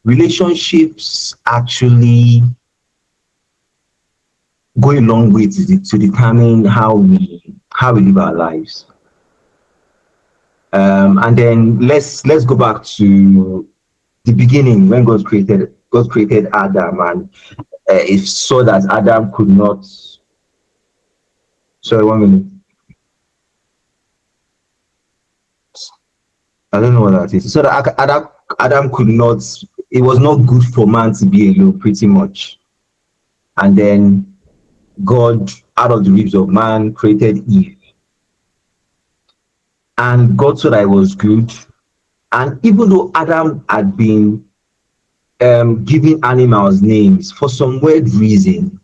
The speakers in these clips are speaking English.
relationships actually go a long way to determine how we live our lives. And then let's go back to the beginning when God created Adam, and it saw that Adam could not. Sorry, 1 minute. I don't know what that is. So that Adam could not. It was not good for man to be alone, pretty much. And then God, out of the ribs of man, created Eve, and God saw that it was good. And even though Adam had been giving animals names for some weird reason,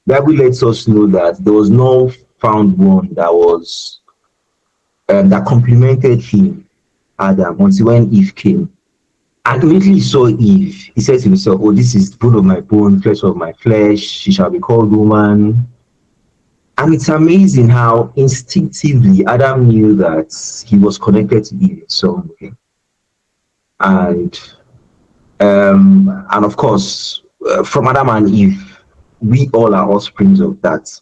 the Bible lets us know that there was no found one that complemented him, Adam, until when Eve came. And immediately he saw Eve, he said to himself, "Oh, this is bone of my bone, flesh of my flesh. She shall be called woman." And it's amazing how instinctively Adam knew that he was connected to Eve in some way. And of course, from Adam and Eve, we all are offsprings of that.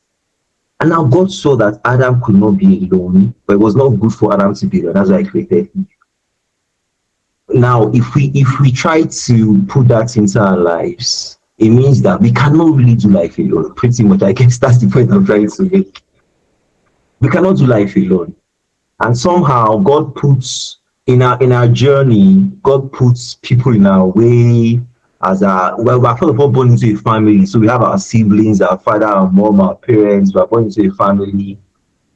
And now God saw that Adam could not be alone, but it was not good for Adam to be alone. That's why he created Eve. Now, if we try to put that into our lives, it means that we cannot really do life alone. Pretty much, I guess that's the point I'm trying to make. We cannot do life alone. And somehow God puts in our journey, God puts people in our way as we're first of all born into a family. So we have our siblings, our father, our mom, our parents, we're born into a family,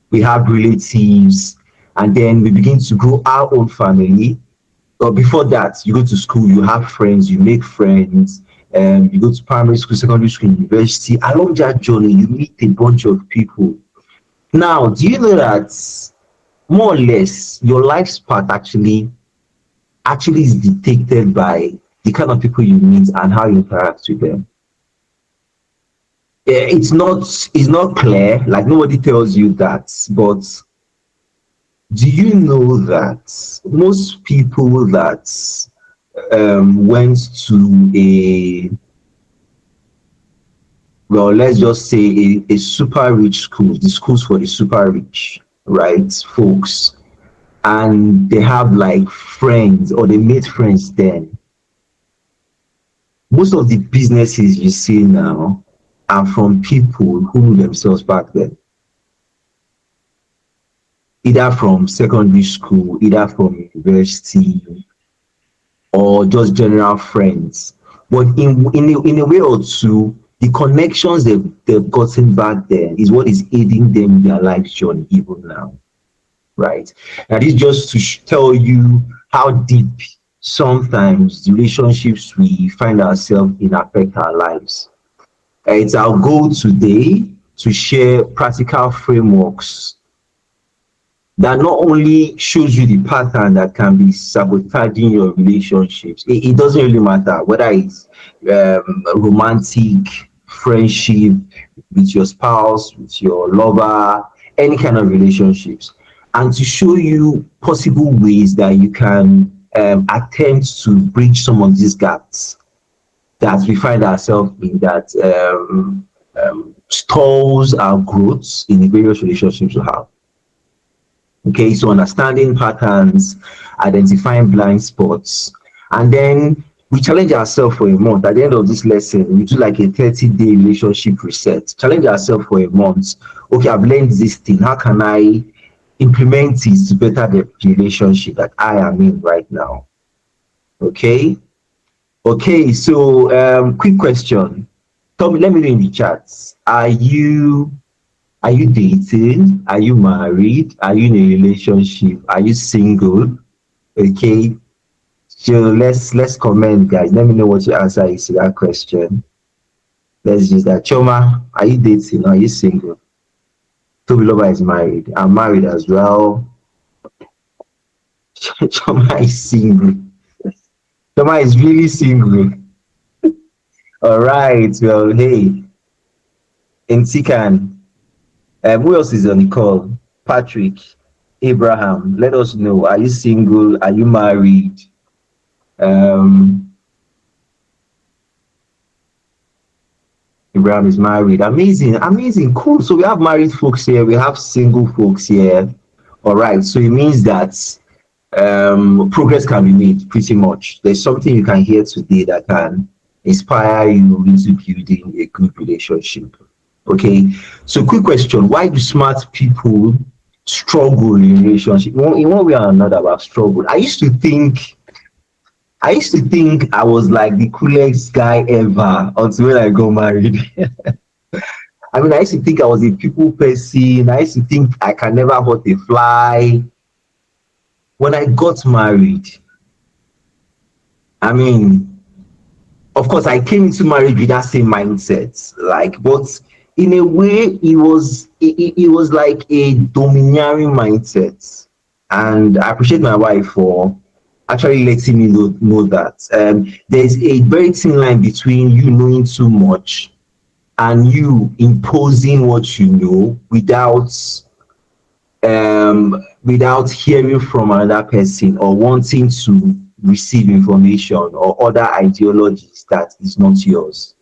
we have relatives, and then we begin to grow our own family. But before that, you go to school, you have friends, you make friends, you go to primary school, secondary school, university. Along that journey, you meet a bunch of people. Now, do you know that more or less your life's path actually is dictated by the kind of people you meet and how you interact with them? It's not clear, like nobody tells you that, but do you know that most people that went to let's just say a super rich school, the schools for the super rich, right, folks, and they have like friends or they made friends then. Most of the businesses you see now are from people who knew themselves back then, either from secondary school, either from university, or just general friends. But in a way or two, the connections they've gotten back then is what is aiding them in their life journey even now, right? And this just to tell you how deep sometimes the relationships we find ourselves in affect our lives. It's our goal today to share practical frameworks that not only shows you the pattern that can be sabotaging your relationships. It doesn't really matter whether it's romantic, friendship, with your spouse, with your lover, any kind of relationships, and to show you possible ways that you can attempt to bridge some of these gaps that we find ourselves in, that stalls our growth in the various relationships we have. Okay, so understanding patterns, identifying blind spots, and then we challenge ourselves for a month. At the end of this lesson, we do like a 30-day relationship reset. Challenge ourselves for a month. Okay, I've learned this thing. How can I implement it to better the relationship that I am in right now? Okay. Okay, so quick question. Let me know in the chat. Are you dating? Are you married? Are you in a relationship? Are you single? Okay. So let's comment, guys. Let me know what your answer is to that question. Let's use that. Choma, are you dating? Are you single? Tobiloba is married. I'm married as well. Choma is single. Choma is really single. All right. Well, hey, in Tikan. Who else is on the call? Patrick, Abraham, let us know. Are you single? Are you married? Abraham is married. Amazing, amazing, cool. So we have married folks here, we have single folks here. All right. So it means that progress can be made pretty much. There's something you can hear today that can inspire you into building a good relationship. Okay. So quick question: why do smart people struggle in relationship? In one way or another, about struggle. I used to think I was like the coolest guy ever until when I got married. I mean, I used to think I was a people person. I used to think I can never hurt a fly. When I got married, I mean, of course, I came into marriage with that same mindset. Like, but in a way, it was like a domineering mindset. And I appreciate my wife for actually letting me know that there's a very thin line between you knowing too much and you imposing what you know without hearing from another person or wanting to receive information or other ideologies that is not yours.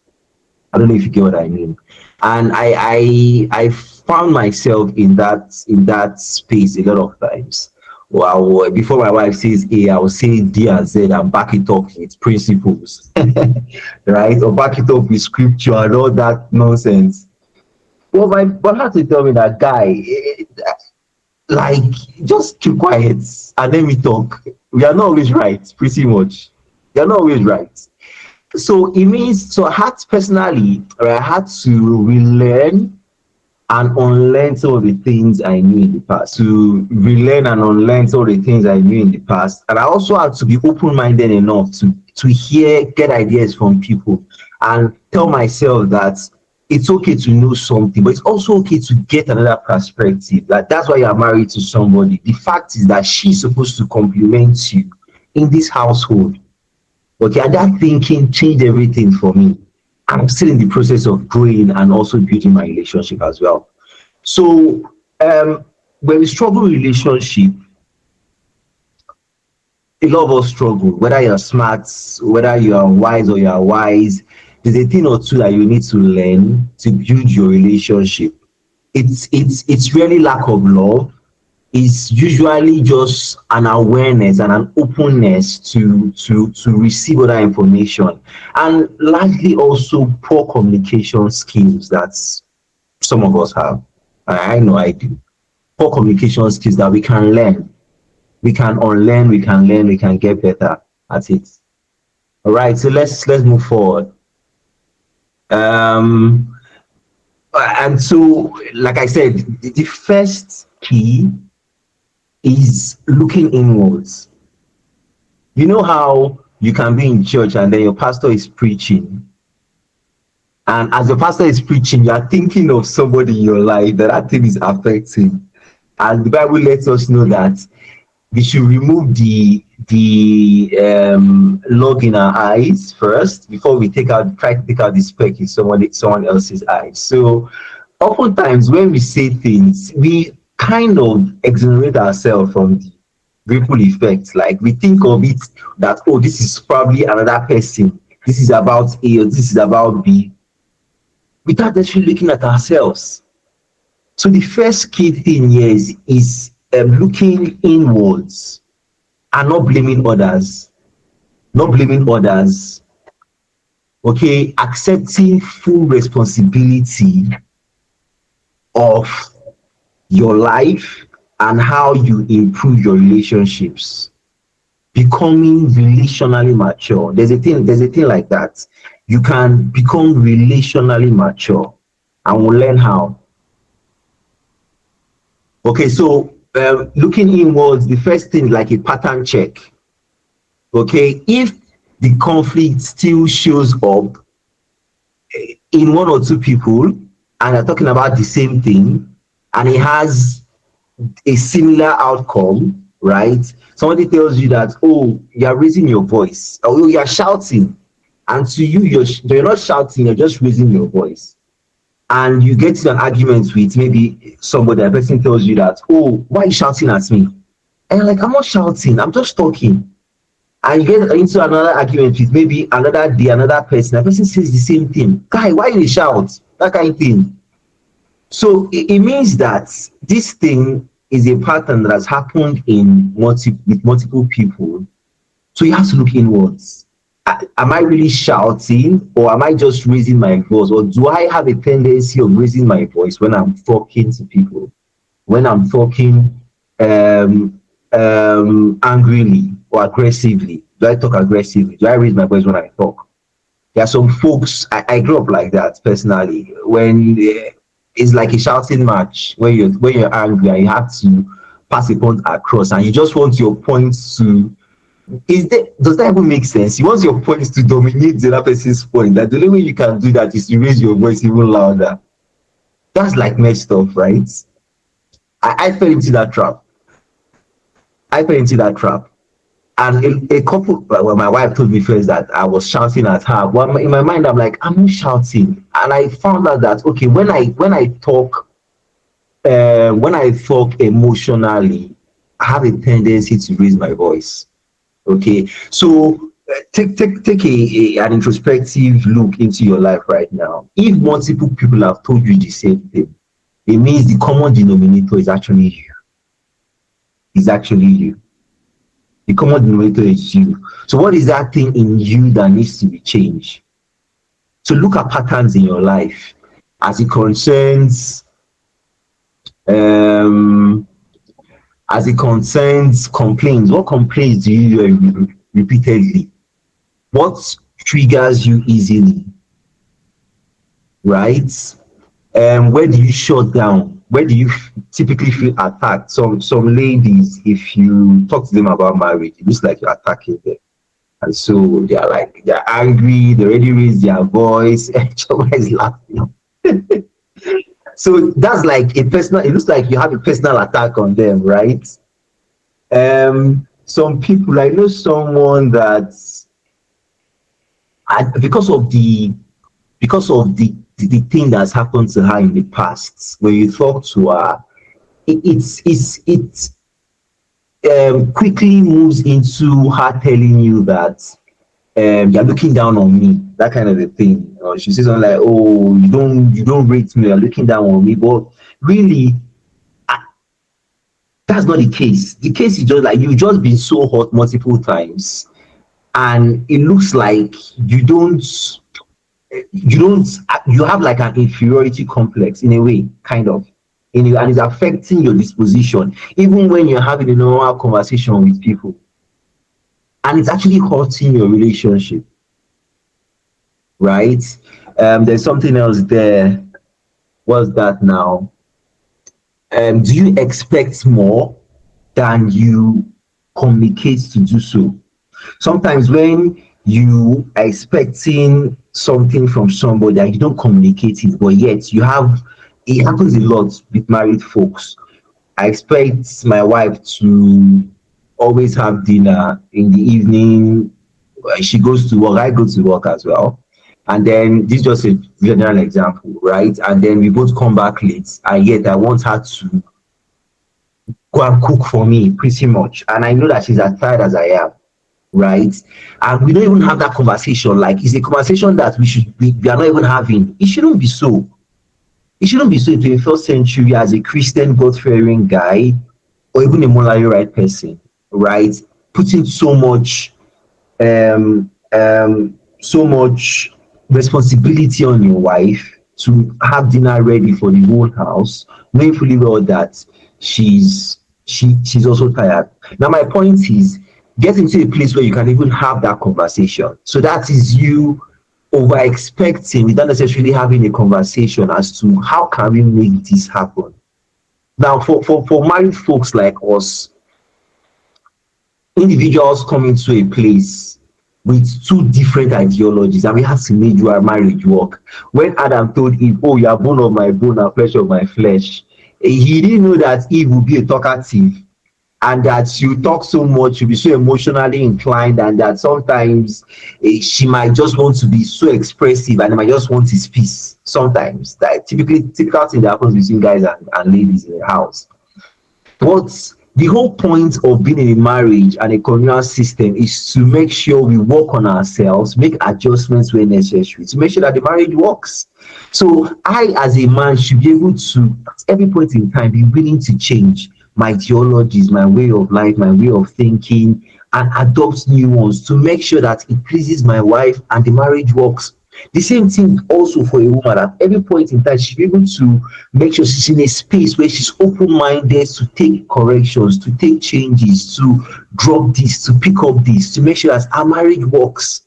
I don't know if you get what I mean. And I found myself in that space a lot of times. Well, before my wife says A, I will say D and Z and back it up with principles, right? Or back it up with scripture and all that nonsense. Well, my brother had to tell me that guy, like, just keep quiet and let me talk. We are not always right, pretty much. We are not always right. So it means, so I had personally, or I had to relearn and unlearn some of the things I knew in the past, to relearn and unlearn some of the things I knew in the past. And I also had to be open-minded enough to hear, get ideas from people and tell myself that it's okay to know something, but it's also okay to get another perspective. That's why you're married to somebody. The fact is that she's supposed to complement you in this household. Okay, and that thinking changed everything for me. I'm still in the process of growing and also building my relationship as well. So when we struggle in relationship, a lot of us struggle, whether you're smart, whether you are wise or you are wise. There's a thing or two that you need to learn to build your relationship. It's really lack of love. It's usually just an awareness and an openness to receive other information, and largely also poor communication skills that some of us have. I know I do. Poor communication skills that we can learn, we can unlearn, we can learn, we can get better at it. All right, so let's move forward. Um, and so, like I said, the first key is looking inwards. You know how you can be in church and then your pastor is preaching, and as your pastor is preaching, you are thinking of somebody in your life that thing is affecting. And the Bible lets us know that we should remove the log in our eyes first before we try to take out the speck in someone else's eyes. So oftentimes when we say things, we kind of exonerate ourselves from the ripple effect. Like, we think of it that, oh, this is probably another person, this is about A or this is about B, without actually looking at ourselves. So the first key thing here is looking inwards and not blaming others. Not blaming others. Okay, accepting full responsibility of your life and how you improve your relationships. Becoming relationally mature. There's a thing like that. You can become relationally mature, and we'll learn how. Okay, so looking inwards, the first thing, like a pattern check. Okay, if the conflict still shows up in one or two people and they're talking about the same thing and it has a similar outcome, right? Somebody tells you that, oh, you're raising your voice, or oh, you're shouting, and to you, you're not shouting, you're just raising your voice. And you get into an argument with maybe somebody, a person tells you that, oh, why are you shouting at me? And you're like, I'm not shouting, I'm just talking. And you get into another argument with maybe another day, another person. The person says the same thing. Guy, why you shout? That kind of thing. So it means that this thing is a pattern that has happened in with multiple people. So you have to look inwards. Am I really shouting, or am I just raising my voice, or do I have a tendency of raising my voice when I'm talking to people, when I'm talking angrily or aggressively? Do I talk aggressively? Do I raise my voice when I talk? There are some folks, I grew up like that personally. When it's like a shouting match, when you're angry and you have to pass a point across, and you just want your points to, does that even make sense? You want your points to dominate the other person's point. That the only way you can do that is to raise your voice even louder. That's like messed up, right? I fell into that trap. I fell into that trap. And a couple, well, my wife told me first that I was shouting at her. Well, in my mind, I'm like, I'm not shouting. And I found out that okay, when I talk emotionally, I have a tendency to raise my voice. Okay, so take an introspective look into your life right now. If multiple people have told you the same thing, it means the common denominator is actually you. Is actually you. The common denominator is you. So what is that thing in you that needs to be changed? So look at patterns in your life as it concerns um complaints. What complaints do you hear repeatedly? What triggers you easily, right? Where do you shut down? Where do you typically feel attacked? Some ladies, if you talk to them about marriage, it looks like you're attacking them. And so they're angry, they already raise their voice, and somebody is laughing. So that's like a personal, it looks like you have a personal attack on them, right? Some people, I know someone that because of the thing that's happened to her in the past, when you talk to her, it quickly moves into her telling you that you're looking down on me, that kind of a thing. Or she says something like, "Oh, you don't rate me, you're looking down on me." But really, that's not the case. The case is just like you've just been so hot multiple times, and it looks like you have like an inferiority complex in a way, kind of. And it's affecting your disposition, even when you're having a normal conversation with people, and it's actually hurting your relationship, right? There's something else there. What's that now? Do you expect more than you communicate to do so? Sometimes when you are expecting something from somebody and you don't communicate it, but yet it happens a lot with married folks. I expect my wife to always have dinner in the evening. She goes to work, I go to work as well. And then this is just a general example, right? And then we both come back late, and yet I want her to go and cook for me pretty much. And I know that she's as tired as I am, right? And we don't even have that conversation. Like it's a conversation that we are not even having. It shouldn't be so. It shouldn't be so in the 21st century as a Christian God-fearing guy or even a morally right person, right? Putting so much responsibility on your wife to have dinner ready for the whole house, knowing fully well that she's also tired. Now my point is, get into a place where you can even have that conversation. So that is you over expecting without necessarily having a conversation as to how can we make this happen. Now for married folks like us, individuals come into a place with two different ideologies, and we have to make your marriage work. When Adam told Eve, "Oh, you are bone of my bone and flesh of my flesh," he didn't know that Eve would be a talkative, and that you talk so much, you'll be so emotionally inclined, and that sometimes she might just want to be so expressive, and might just want his peace. Sometimes that typical thing that happens between guys and ladies in the house. But The whole point of being in a marriage and a communal system is to make sure we work on ourselves, make adjustments where necessary, to make sure that the marriage works. So I, as a man, should be able to, at every point in time, be willing to change my ideologies, my way of life, my way of thinking, and adopt new ones to make sure that it pleases my wife and the marriage works. The same thing also for a woman. At every point in time, she'll be able to make sure she's in a space where she's open-minded to take corrections, to take changes, to drop this, to pick up this, to make sure that our marriage works.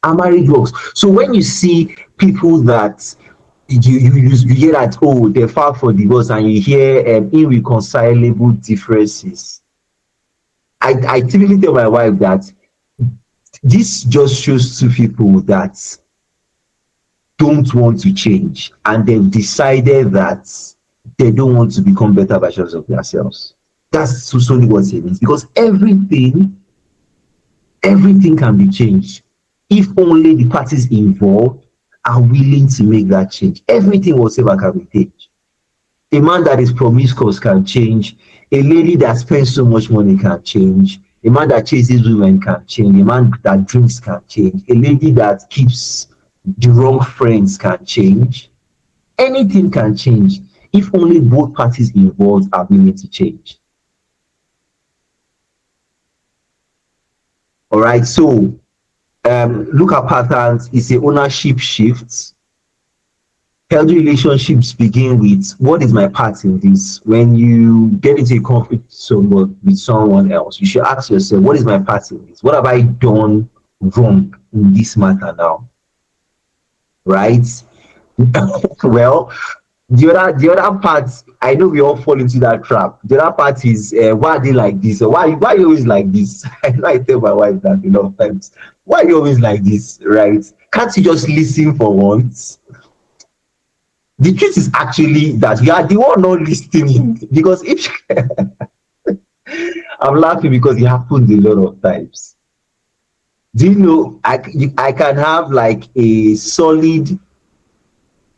Our marriage works. So when you see people that you hear that, oh, they're filed for divorce, and you hear irreconcilable differences, I typically tell my wife that this just shows two people that don't want to change, and they've decided that they don't want to become better versions of themselves. That's solely what it means, because everything can be changed if only the parties involved are willing to make that change. Everything whatsoever can be changed. A man that is promiscuous can change. A lady that spends so much money can change. A man that chases women can change. A man that drinks can change. A lady that keeps the wrong friends can change. Anything can change if only both parties involved are willing to change. All right, so look at patterns. It's a ownership shift. Healthy relationships begin with, what is my part in this? When you get into a conflict with someone else, you should ask yourself, what is my part in this? What have I done wrong in this matter now? Right? Well, the other part, I know we all fall into that trap. The other part is, why are they like this? Or why are you always like this? I know I tell my wife that a lot of times. Why are you always like this? Right? Can't you just listen for once? The truth is actually that you are the one not listening, because if I'm laughing because it happens a lot of times. Do you know, I can have like a solid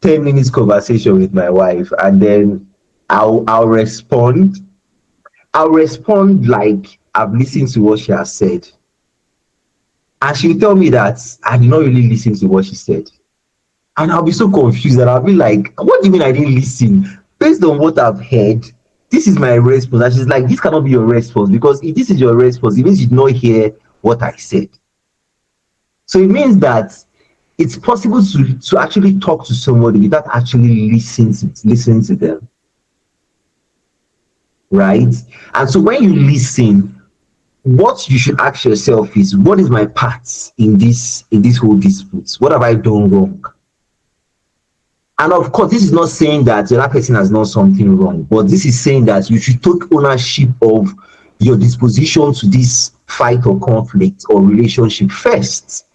10 minutes conversation with my wife, and then I'll respond. I'll respond like I've listened to what she has said. And she'll tell me that I did not really listen to what she said. And I'll be so confused, and I'll be like, what do you mean I didn't listen? Based on what I've heard, this is my response. And she's like, this cannot be your response, because if this is your response, it means you did not hear what I said. So it means that it's possible to actually talk to somebody without actually listening to them. Right? And so when you listen, what you should ask yourself is, what is my part in this whole dispute? What have I done wrong? And of course, this is not saying that the other person has done something wrong, but this is saying that you should take ownership of your disposition to this fight or conflict or relationship first,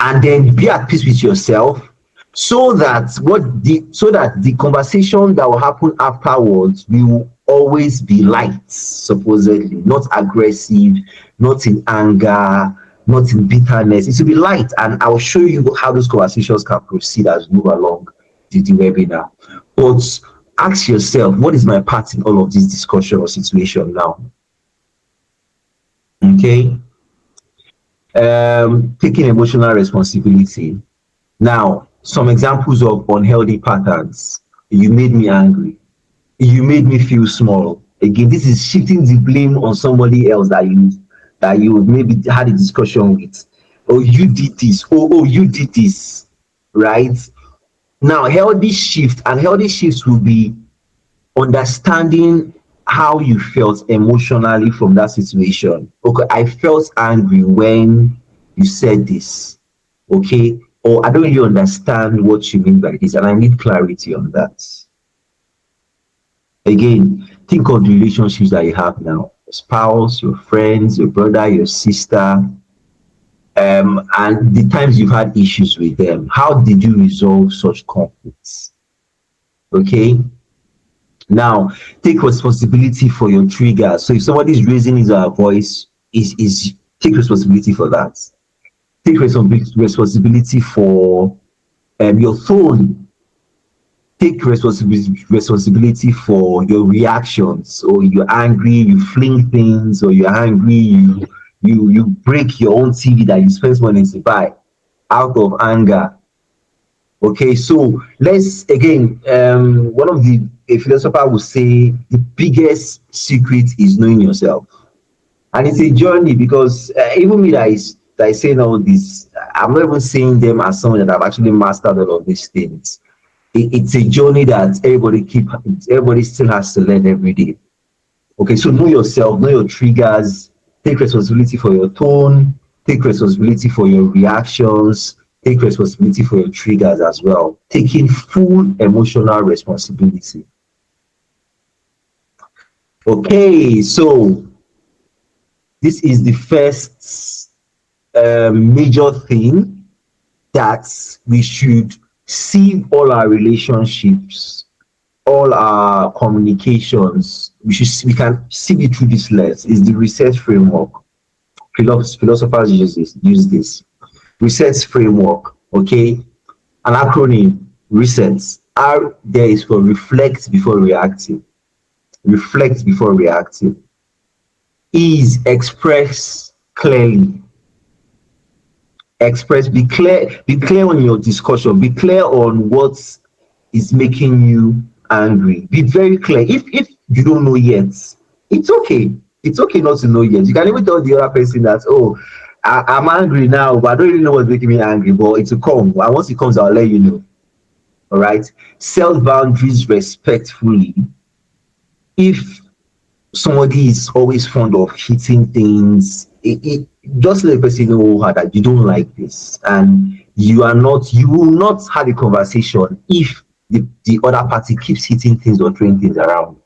and then be at peace with yourself, so that the conversation that will happen afterwards will always be light, supposedly, not aggressive, not in anger, not in bitterness. It will be light, and I'll show you how those conversations can proceed as we move along the webinar. But ask yourself, what is my part in all of this discussion or situation now? Okay. Taking emotional responsibility. Now, some examples of unhealthy patterns. You made me angry. You made me feel small. Again, this is shifting the blame on somebody else that you maybe had a discussion with. Oh, you did this. Oh, you did this. Right? Now, healthy shifts will be understanding how you felt emotionally from that situation. Okay, I felt angry when you said this. Okay, or I don't really understand what you mean by this, and I need clarity on that. Again, think of the relationships that you have now: your spouse, your friends, your brother, your sister, and the times you've had issues with them. How did you resolve such conflicts? Okay. Now, take responsibility for your triggers. So if somebody is raising his voice, is take responsibility for that. Take responsibility for your tone. take responsibility for your reactions. Or you're angry, you fling things, or you're angry, you break your own TV that you spent money to buy out of anger. Okay, so let's again, one of the a philosopher would say the biggest secret is knowing yourself, and it's a journey because even me that is saying all this, I'm not even saying them as someone that have actually mastered all of these things. It's a journey that everybody still has to learn every day. Okay, so know yourself, know your triggers, take responsibility for your tone, take responsibility for your reactions, take responsibility for your triggers as well. Taking full emotional responsibility. Okay, so this is the first major thing that we should see all our relationships, all our communications. We can see it through this lens. Is the research framework. Philosophers use this research framework. Okay, an acronym research. R there is for reflect before reacting. Reflect before reacting. E is express clearly. Be clear on your discussion, be clear on what is making you angry, be very clear. If you don't know yet, it's okay, it's okay not to know yet. You can even tell the other person that, oh, I'm angry now, but I don't really know what's making me angry, but it will come, and once it comes, I'll let you know. All right, set boundaries respectfully. If somebody is always fond of hitting things, it just let the person know that you don't like this, and you will not have a conversation if the other party keeps hitting things or throwing things around.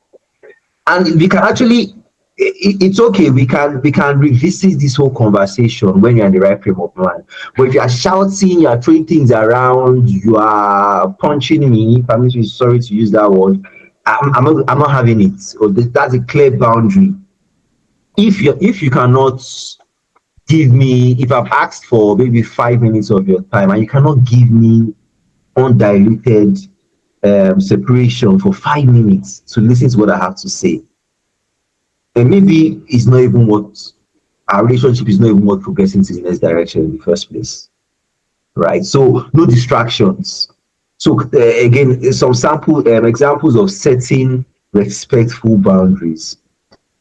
And we can actually, it's okay, we can revisit this whole conversation when you're in the right frame of mind. But if you are shouting, you are throwing things around, you are punching me, permit me, sorry to use that word, I'm not having it. Or that's a clear boundary. If you cannot give me, if I've asked for maybe 5 minutes of your time and you cannot give me undiluted separation for 5 minutes to listen to what I have to say, then maybe it's not even what our relationship is not even what progressing to the next direction in the first place, right? So no distractions. So again, some sample examples of setting respectful boundaries.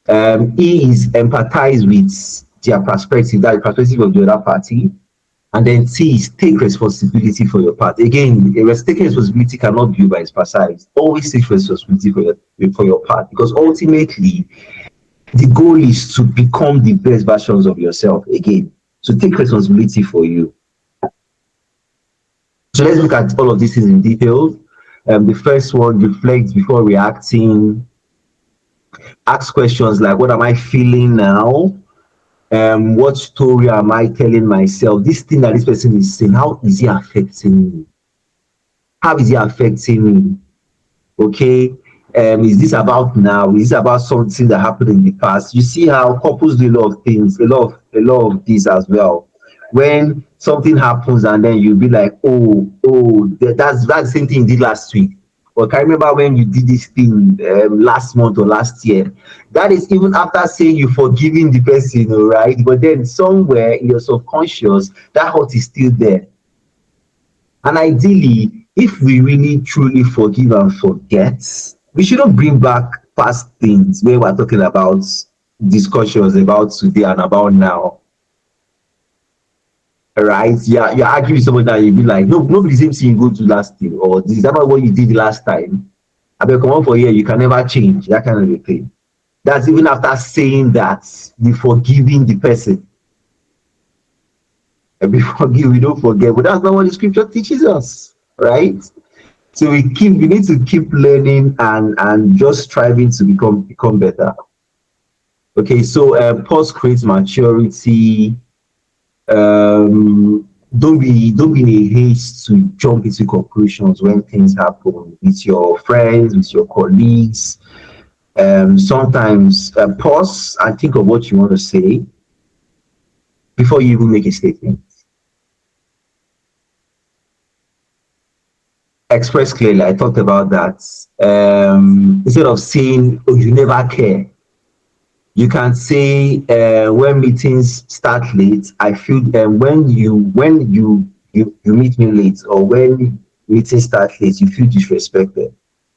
E is empathize with their perspective, that the perspective of the other party. And then T is take responsibility for your part. Again, taking responsibility cannot be by exercise. Always take responsibility for your part, because ultimately the goal is to become the best versions of yourself again. So take responsibility for you. So let's look at all of these things in detail. The first one, reflect before reacting. Ask questions like, what am I feeling now? What story am I telling myself? This thing that this person is saying, how is it affecting me? How is it affecting me? Okay. Is this about now? Is this about something that happened in the past? You see how couples do a lot of things, a lot of this as well. When something happens and then you'll be like, oh, that's the same thing you did last week. Or can I remember when you did this thing last month or last year? That is even after saying you forgiving the person, all right? But then somewhere in your subconscious, that hurt is still there. And ideally, if we really truly forgive and forget, we shouldn't bring back past things where we're talking about discussions about today and about now. Right? Yeah, you're arguing with someone that you be like, no, nobody same thing you go to last year, or this is that not what you did last time. I mean, come on for here, you can never change, that kind of a thing. That's even after saying that you forgiving the person. And we forgive, we don't forget. But that's not what the scripture teaches us, right? So we need to keep learning and just striving to become better. Okay, so pause creates maturity. Don't be in a haste to jump into conclusions when things happen with your friends, with your colleagues. Sometimes pause and think of what you want to say before you even make a statement. Express clearly. I talked about that. Instead of saying, "Oh, you never care," you can say, "When meetings start late, I feel when you meet me late, or when meetings start late, you feel disrespected."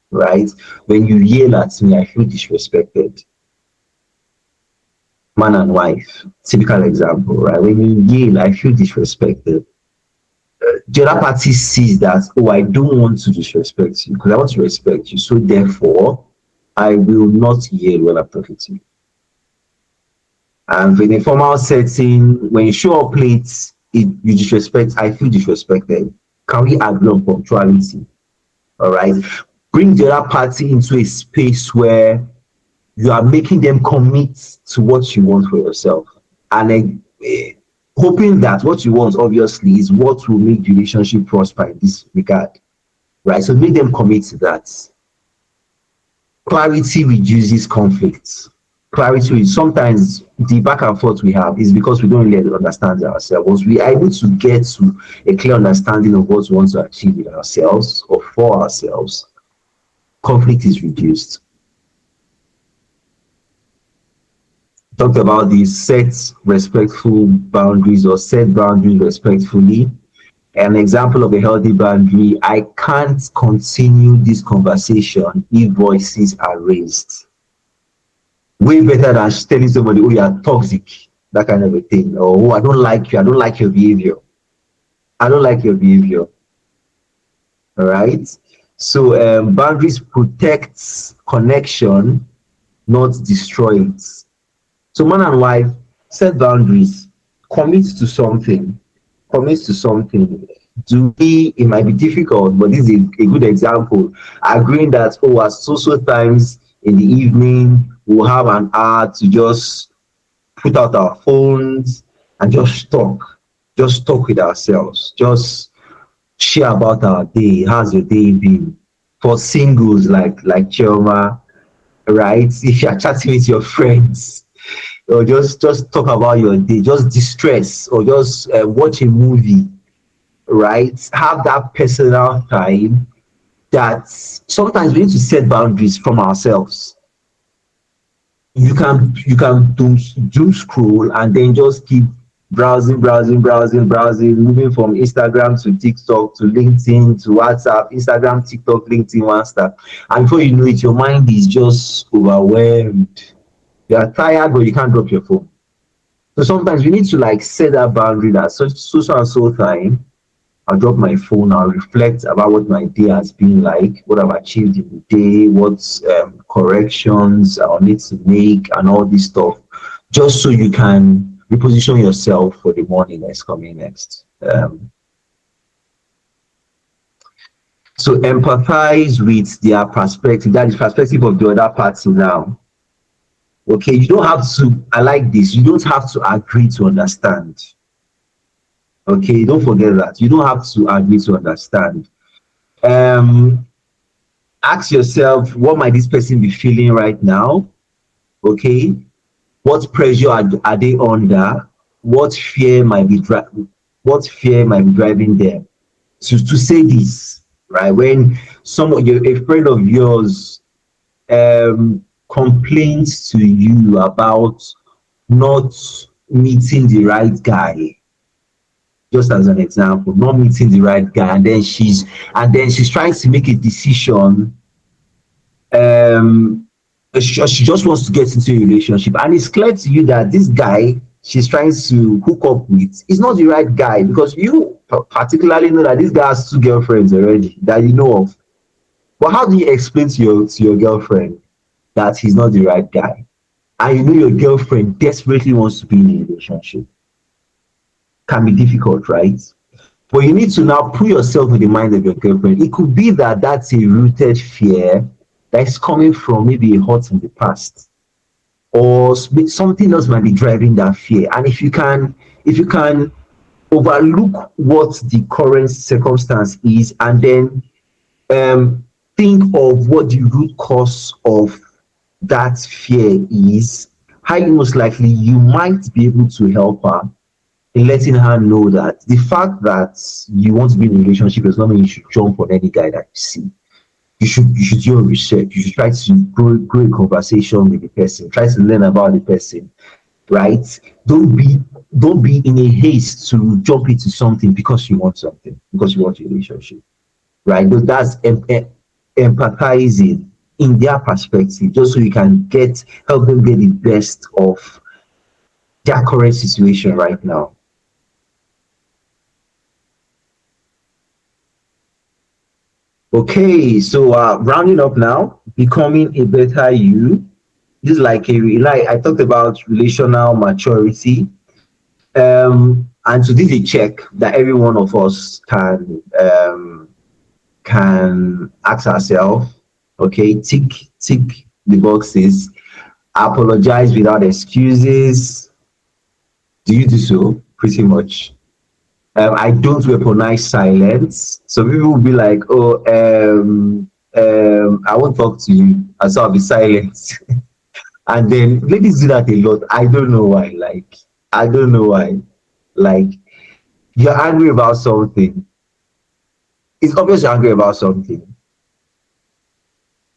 Right? When you yell at me, I feel disrespected. Man and wife, typical example, right? When you yell, I feel disrespected. The other party sees that, oh, I don't want to disrespect you because I want to respect you. So therefore, I will not yell when I'm talking to you. And in a formal setting, when you show up late, you disrespect, I feel disrespected. Can we agree on punctuality? All right. Bring the other party into a space where you are making them commit to what you want for yourself. And hoping that what you want, obviously, is what will make the relationship prosper in this regard. Right? So make them commit to that. Clarity reduces conflicts. Clarity, sometimes the back and forth we have is because we don't really understand ourselves. Once we are able to get to a clear understanding of what we want to achieve with ourselves or for ourselves, conflict is reduced. Talked about these: set respectful boundaries or set boundaries respectfully. An example of a healthy boundary: I can't continue this conversation if voices are raised. Way better than telling somebody, "Oh, you are toxic," that kind of a thing. Or, "Oh, I don't like you, I don't like your behavior. I don't like your behavior." All right. So boundaries protects connection, not destroy it. So man and wife, set boundaries, commit to something, commit to something. Do we, it might be difficult, but this is a good example. Agreeing that, oh, at social times in the evening, we'll have an hour to just put out our phones and just talk with ourselves, just share about our day. How's your day been? For singles like Choma, right? If you're chatting with your friends, or just talk about your day, just distress, or just watch a movie, right? Have that personal time. That sometimes we need to set boundaries from ourselves. You can doom scroll and then just keep browsing, moving from Instagram to TikTok to LinkedIn to WhatsApp, Instagram, TikTok, LinkedIn, WhatsApp, and before you know it, your mind is just overwhelmed. You are tired, but you can't drop your phone. So sometimes we need to like set that boundary that so and so time, I'll drop my phone, I'll reflect about what my day has been like, what I've achieved in the day, what corrections I'll need to make, and all this stuff, just so you can reposition yourself for the morning that's coming next. So empathize with their perspective, that is perspective of the other party now. Okay, you don't have to, I like this, you don't have to agree to understand. Okay, don't forget that. You don't have to agree to understand. Um, Ask yourself, what might this person be feeling right now? Okay, what pressure are they under? What fear might be driving them to say this, right? When a friend of yours complains to you about not meeting the right guy, just as an example, not meeting the right guy, and then she's trying to make a decision. um she just wants to get into a relationship, and it's clear to you that this guy she's trying to hook up with is not the right guy, because you particularly know that this guy has two girlfriends already that you know of. But how do you explain to your girlfriend that he's not the right guy, and you know your girlfriend desperately wants to be in a relationship? Can be difficult, right? But you need to now put yourself in the mind of your girlfriend. It could be that that's a rooted fear that is coming from maybe a hurt in the past, or something else might be driving that fear. And if you can overlook what the current circumstance is, and then think of what the root cause of that fear is, highly most likely you might be able to help her in letting her know that the fact that you want to be in a relationship does not mean you should jump on any guy that you see. You should do your research. You should try to grow a conversation with the person. Try to learn about the person, right? Don't be don't be in a haste to jump into something because you want something, because you want a relationship, right? But that's empathizing in their perspective, just so you can help them get the best of their current situation right now. Okay, so rounding up now, becoming a better you. This is like I talked about relational maturity. And so this is a check that every one of us can ask ourselves. Okay, tick the boxes. Apologize without excuses. Do you do so? Pretty much. I don't weaponize silence. So people will be like, "Oh, I won't talk to you," and so I'll be silent. And then ladies do that a lot. I don't know why. I don't know why. Like, you're angry about something. It's obvious you're angry about something.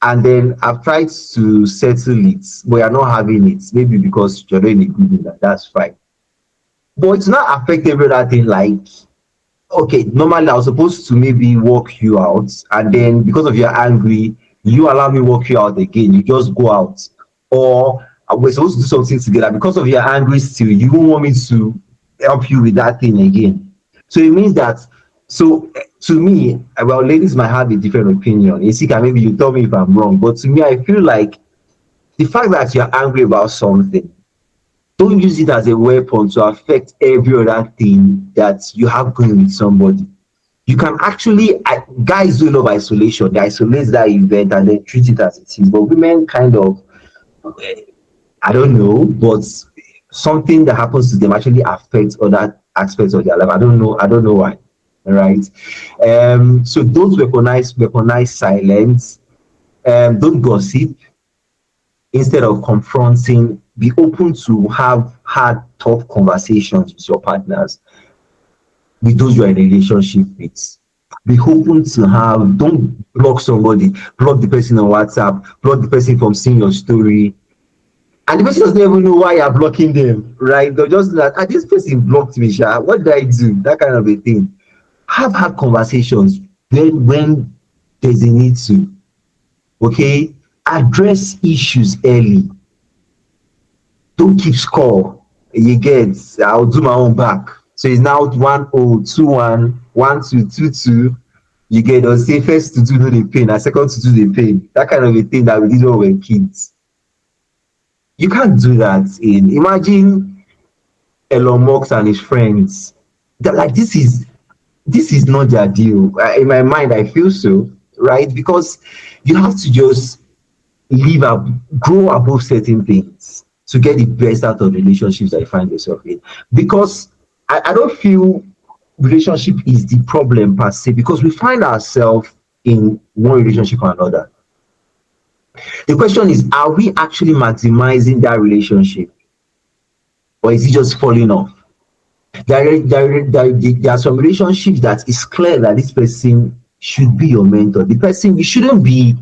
And then I've tried to settle it, but you're not having it. Maybe because you're not in a good mood, and that's fine. But it's not affect every other thing. Like, okay, normally I was supposed to maybe walk you out, and then because of you're angry, you allow me walk you out again. You just go out, or we're supposed to do something together. Because of you're angry still, you won't want me to help you with that thing again. So it means that, so to me, well, ladies might have a different opinion. Isika, maybe you tell me if I'm wrong, but to me, I feel like the fact that you're angry about something, don't use it as a weapon to affect every other thing that you have going with somebody. You can actually, guys do love isolation. They isolate that event and then treat it as it is. But women kind of, I don't know, but something that happens to them actually affects other aspects of their life. I don't know. I don't know why. All right. So don't weaponize silence. Don't gossip. Instead of confronting, be open to have hard, tough conversations with your partners, with those you're in a relationship with. Be open to have, don't block somebody, block the person on WhatsApp, block the person from seeing your story. And the person doesn't even know why you're blocking them, right? They're just like, ah, this person blocked me, Sha. What did I do? That kind of a thing. Have hard conversations when there's a need to. Okay? Address issues early. Don't keep score. You get, I'll do my own back. So it's now 1-0, 2-1, 1-2, 2-2. You get, they'll say first to do no the pain, and second to do the pain. That kind of a thing that we did when we were kids. You can't do that. Imagine Elon Musk and his friends. They're like, this is not their deal. In my mind, I feel so, right? Because you have to just live up, grow above certain things to get the best out of relationships that you find yourself in. Because I don't feel relationship is the problem per se, because we find ourselves in one relationship or another. The question is, are we actually maximizing that relationship, or is it just falling off? There are some relationships that it's clear that this person should be your mentor. The person, you shouldn't be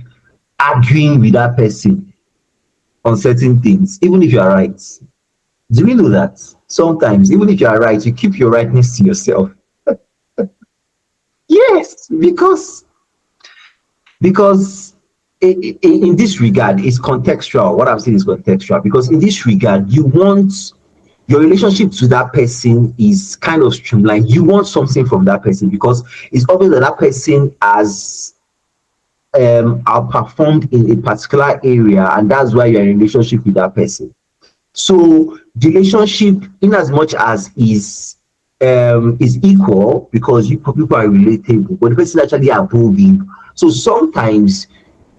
arguing with that person on certain things, even if you are right. Do we know that? Sometimes, even if you are right, you keep your rightness to yourself. Yes, because in this regard, it's contextual. What I'm saying is contextual, because in this regard, you want your relationship to that person is kind of streamlined. You want something from that person because it's obvious that that person has outperformed in a particular area, and that's why you're in a relationship with that person. So the relationship, in as much as is equal, because you people are relatable, but the person is actually above you. So sometimes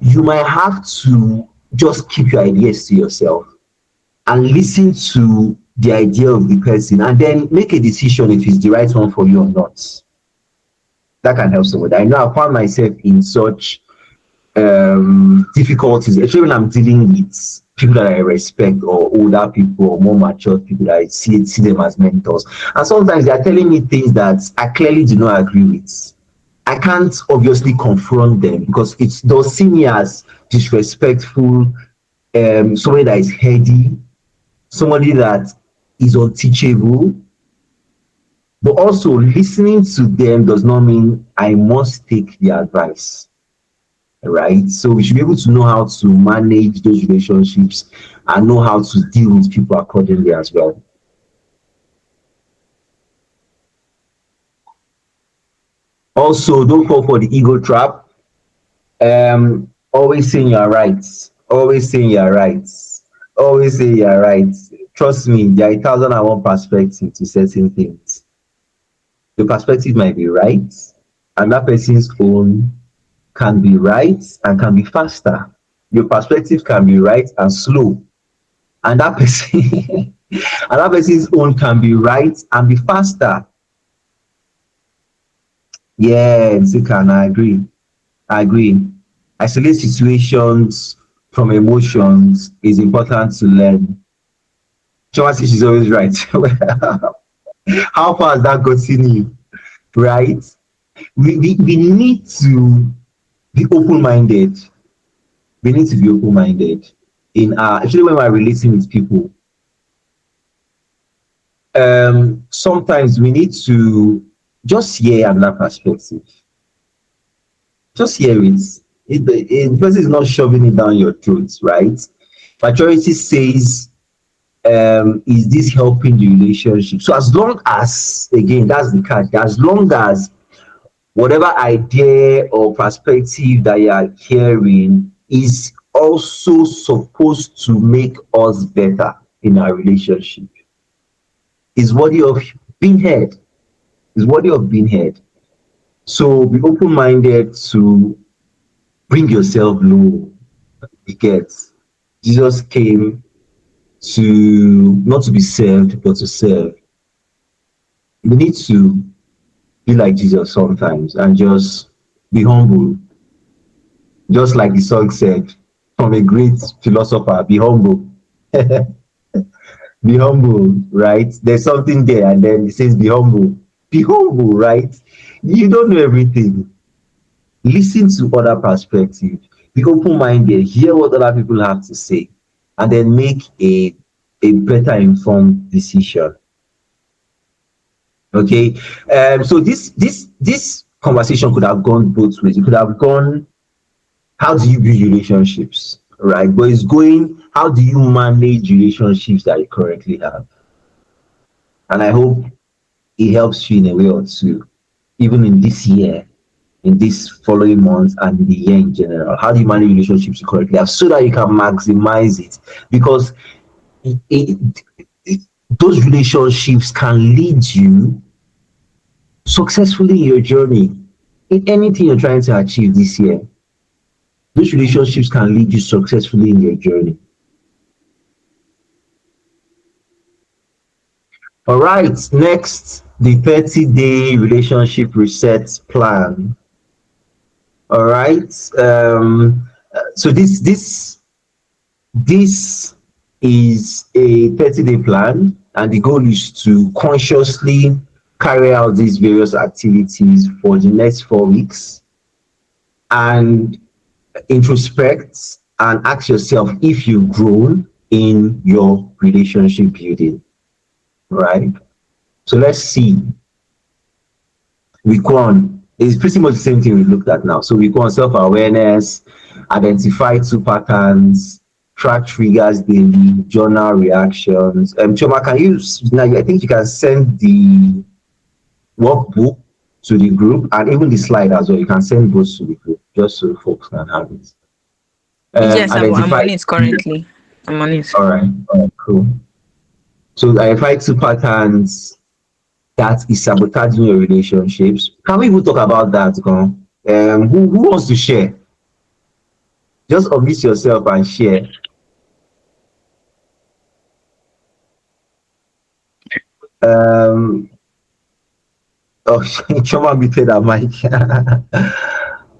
you might have to just keep your ideas to yourself and listen to the idea of the person, and then make a decision if it's the right one for you or not. That can help somebody. I know I found myself in such difficulties, especially when I'm dealing with people that I respect or older people or more mature people that I see them as mentors. And sometimes they are telling me things that I clearly do not agree with. I can't obviously confront them because it does see me as disrespectful, somebody that is heady, somebody that is unteachable. But also listening to them does not mean I must take the advice, right? So we should be able to know how to manage those relationships and know how to deal with people accordingly as well. Also, don't fall for the ego trap. Always saying you're right. Always saying you're right. Always saying you're right. Trust me, there are 1,001 perspectives to certain things. Your perspective might be right, and that person's own can be right and can be faster. Your perspective can be right and slow, and that person and that person's own can be right and be faster. Yes, you can. I agree. I agree. Isolate situations from emotions is important to learn. Choma says she's always right. How far has that gotten you? Right? We need to be open-minded. We need to be open-minded in actually when we're relating with people. Sometimes we need to just hear another perspective. Just hear it. The person is not shoving it down your throat, right? Maturity says, is this helping the relationship? So as long as, again, that's the catch, as long as whatever idea or perspective that you are hearing is also supposed to make us better in our relationship, is worthy of being heard, is worthy of being heard. So be open-minded to bring yourself low. You get, Jesus came to not to be served, but to serve. We need to be like Jesus sometimes and just be humble, just like the song said from a great philosopher, be humble. Be humble, right? There's something there, and then it says, be humble. Be humble, right? You don't know everything. Listen to other perspectives. Be open minded. Hear what other people have to say, and then make a better informed decision. Okay. So this conversation could have gone both ways. It could have gone, how do you build relationships, right? But it's going, how do you manage relationships that you currently have? And I hope it helps you in a way or two, even in this year, in this following month, and in the year in general. How do you manage relationships you currently have so that you can maximize it? Because it, it, it, those relationships can lead you successfully in your journey, in anything you're trying to achieve this year. Those relationships can lead you successfully in your journey. All right, next, the 30-day relationship reset plan. All right. So this is a 30-day plan, and the goal is to consciously carry out these various activities for the next 4 weeks and introspect and ask yourself if you've grown in your relationship building, right? So let's see. Week one is pretty much the same thing we looked at now. So week one, self-awareness, identify two patterns, track triggers daily, journal reactions. Choma, can you now? I think you can send the workbook to the group and even the slide as well. You can send both to the group just so folks can have it. Yes, I'm Identify. on it currently. I'm on it. All right, cool. So identify two patterns that is sabotaging your relationships. Can we even talk about that, Gon? Who wants to share? Just unmute yourself and share. Um, oh, Choma muted her mic.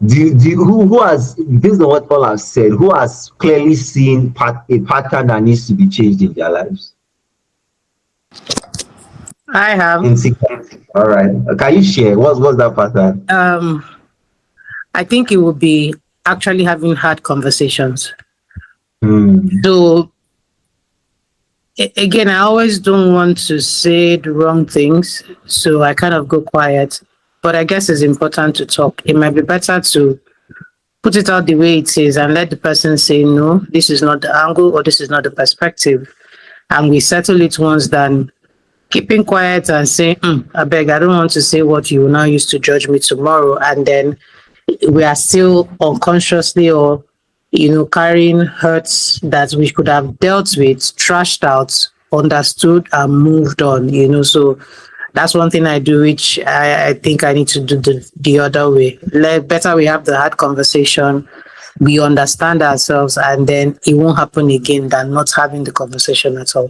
Who has, based on what all I've said, who has clearly seen a pattern that needs to be changed in their lives? I have. In sequence. All right. Can you share what's that pattern? Um, I think it would be actually having hard conversations. Hmm. So again, I always don't want to say the wrong things, so I kind of go quiet. But I guess it's important to talk. It might be better to put it out the way it is and let the person say, no, this is not the angle or this is not the perspective. And we settle it once than keeping quiet and saying, I beg, I don't want to say what you will now use to judge me tomorrow. And then we are still unconsciously or carrying hurts that we could have dealt with, trashed out, understood, and moved on. So that's one thing I do, which I think I need to do the other way. Better we have the hard conversation, we understand ourselves, and then it won't happen again than not having the conversation at all.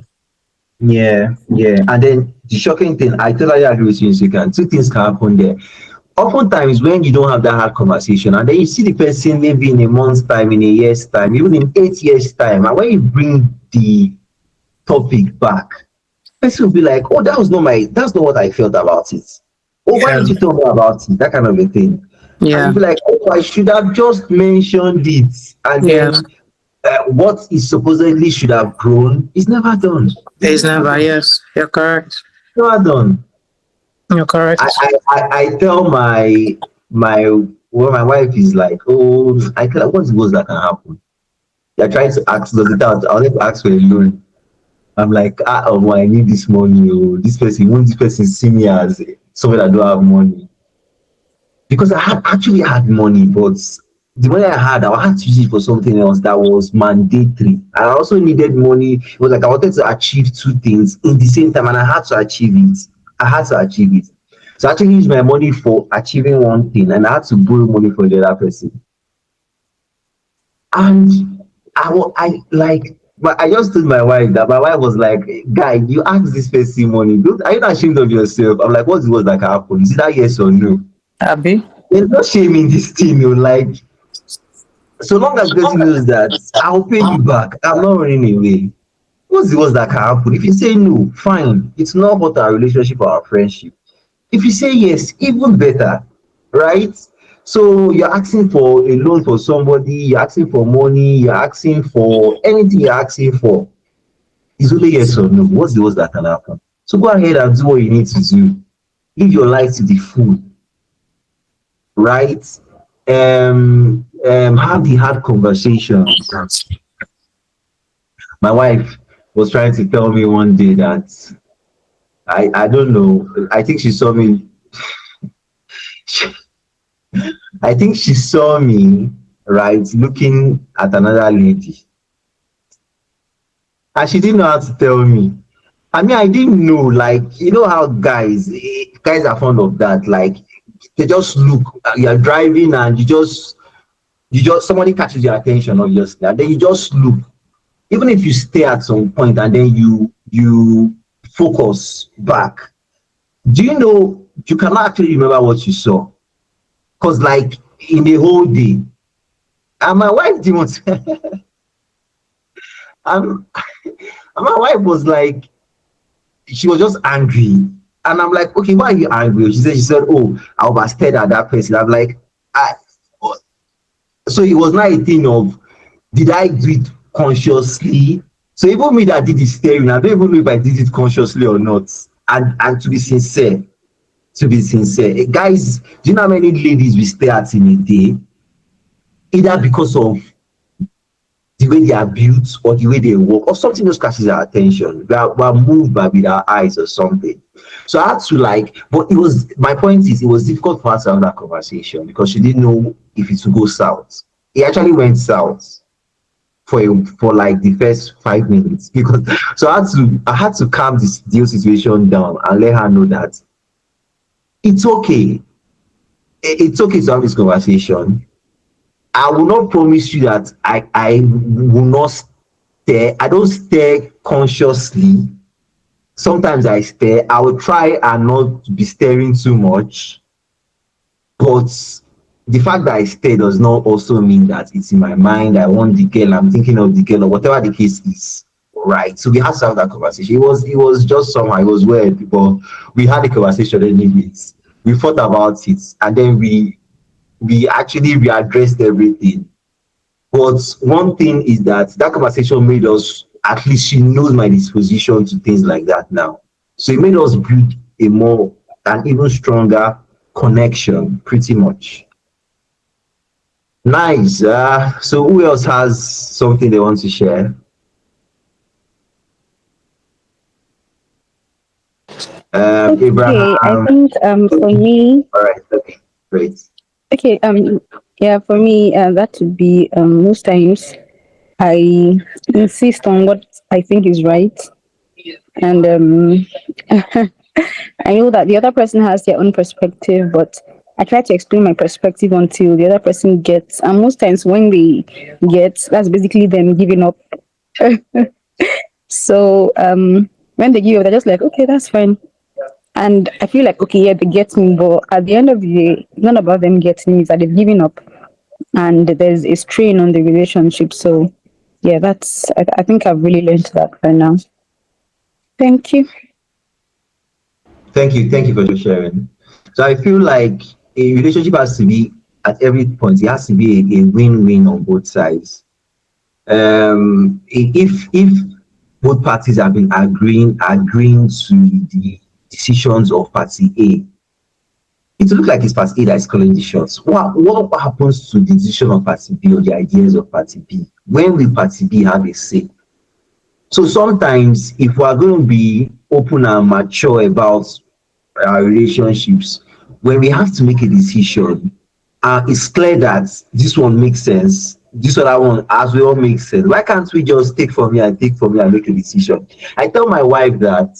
Yeah, yeah. And then the shocking thing, I totally agree with you, Nsikan. Two things can happen there. Oftentimes, when you don't have that hard conversation, and then you see the person maybe in a month's time, in a year's time, even in 8 years' time, and when you bring the topic back, person will be like, "Oh, that's not what I felt about it. Oh, why Yeah. did you tell me about it?" That kind of a thing. And Yeah. you'll be like, "Oh, I should have just mentioned it." And Yeah. then what is supposedly should have grown is never done. It's It's never never, done. yes. You're correct. Never done. You're I, correct. I, I tell my well, my wife is like, "Oh, I tell her what was that can happen." They're trying to ask, does it out? I'll to ask for a loan. I'm like, oh, I need this money. Oh, this person see me as someone that don't have money. Because I had money, but the money I had to use it for something else that was mandatory. I also needed money. It was like I wanted to achieve two things in the same time, and I had to achieve it. I had to achieve it. So I actually used my money for achieving one thing, and I had to borrow money from the other person. And I like, but I just told my wife that my wife was like, "Guy, you asked this person money. Are you not ashamed of yourself?" I'm like, "What's the worst that can happen? Is it that yes or no?" Abby? There's no shame in this thing, you know, like so long as the person knows that I'll pay you back, I'm not running away. What's the worst that can happen? If you say no, fine. It's not about our relationship or our friendship. If you say yes, even better, right? So you're asking for a loan for somebody, you're asking for money, you're asking for anything you're asking for. It's only yes or no. What's the worst that can happen? So go ahead and do what you need to do. Live your life to the full, right? Have the hard conversations. My wife was trying to tell me one day that I don't know. I think she saw me. I think she saw me right looking at another lady, and she didn't know how to tell me. I mean, I didn't know. Like you know how guys are fond of that. Like they just look. You're driving and you just somebody catches your attention obviously, and then you just look. Even if you stay at some point and then you focus back, do you know you cannot actually remember what you saw? Because like in the whole day, and my wife didn't want to, and my wife was like, she was just angry. And I'm like, okay, why are you angry? She said, oh, I overstared at that person. I'm like, I, so it was not a thing of did I do it consciously? So even me that did the staring, I don't even know if I did it consciously or not. And to be sincere, guys, do you know how many ladies we stare at in a day? Either because of the way they are built or the way they walk or something else catches our attention. We are moved by with our eyes or something. So I had to like, but it was my point is it was difficult for us to have that conversation because she didn't know if it would go south. It actually went south for like the first 5 minutes because so I had to calm this deal situation down and let her know that it's okay. It's okay to have this conversation. I will not promise you that I will not stare. I don't stare consciously. Sometimes I stare. I will try and not be staring too much, but the fact that I stay does not also mean that it's in my mind. I want the girl, I'm thinking of the girl, or whatever the case is. Right. So we had to have that conversation. It was just somehow, it was weird, but we had a conversation anyways. We thought about it, and then we actually readdressed everything. But one thing is that that conversation made us, at least she knows my disposition to things like that now. So it made us build a more, an even stronger connection, pretty much. Nice. So who else has something they want to share? Okay, I Abraham. think for me, All right. Okay. Great. okay, yeah, for me, that would be most times I insist on what I think is right, and I know that the other person has their own perspective, but I try to explain my perspective until the other person gets. And most times, when they get, that's basically them giving up. So when they give up, they're just like, okay, that's fine. And I feel like, okay, yeah, they get me, but at the end of the day, it's not about them getting me, it's that they've given up and there's a strain on the relationship. So, yeah, I think I've really learned that by now. Thank you. Thank you. Thank you for sharing. So I feel like a relationship has to be, at every point, it has to be a win-win on both sides. If both parties have been agreeing to the decisions of party A, it will look like it's party A that is calling the shots. What happens to the decision of party B or the ideas of party B? When will party B have a say? So sometimes, if we are going to be open and mature about our relationships, when we have to make a decision, it's clear that this one makes sense, this other one as well makes sense. Why can't we just take from me and make a decision? I tell my wife that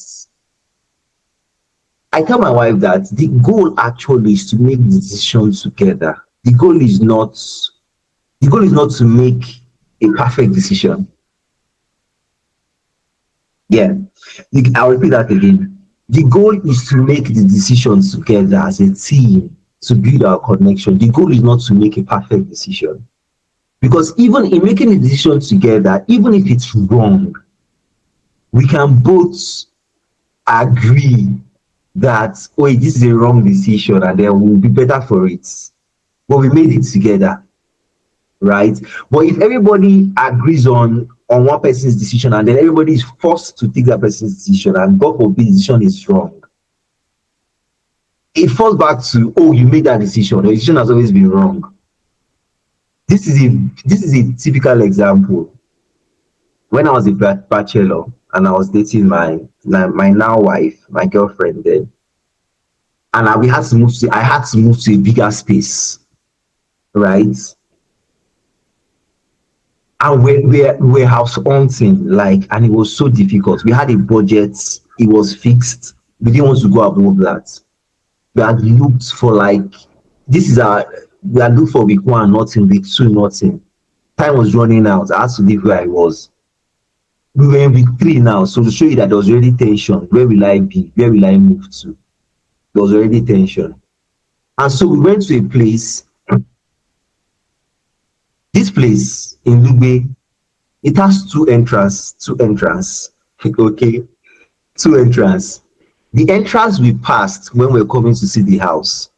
the goal actually is to make decisions together. The goal is not to make a perfect decision. Yeah, I'll repeat that again. The goal is to make the decisions together as a team to build our connection. The goal is not to make a perfect decision. Because even in making a decision together, even if it's wrong, we can both agree that, oh, this is a wrong decision and then we'll be better for it. But we made it together, right? But if everybody agrees on one person's decision and then everybody is forced to take that person's decision, and God forbid the decision is wrong, it falls back to, oh, you made that decision. The decision has always been wrong. This is a typical example. When I was a bachelor and I was dating my now wife, my girlfriend then, and I had to move to a bigger space, right? And we're house hunting, like, and it was so difficult. We had a budget, it was fixed. We didn't want to go above that. We had looked for, like, this is our we had looked for week one, nothing, week two, nothing. Time was running out. I had to leave where I was. We were in week three now, so to show you that there was already tension. Where will I be? Where will I move to? There was already tension. And so we went to a place. This place in Lugbe, it has two entrance. Okay, two entrance. The entrance we passed when we were coming to see the house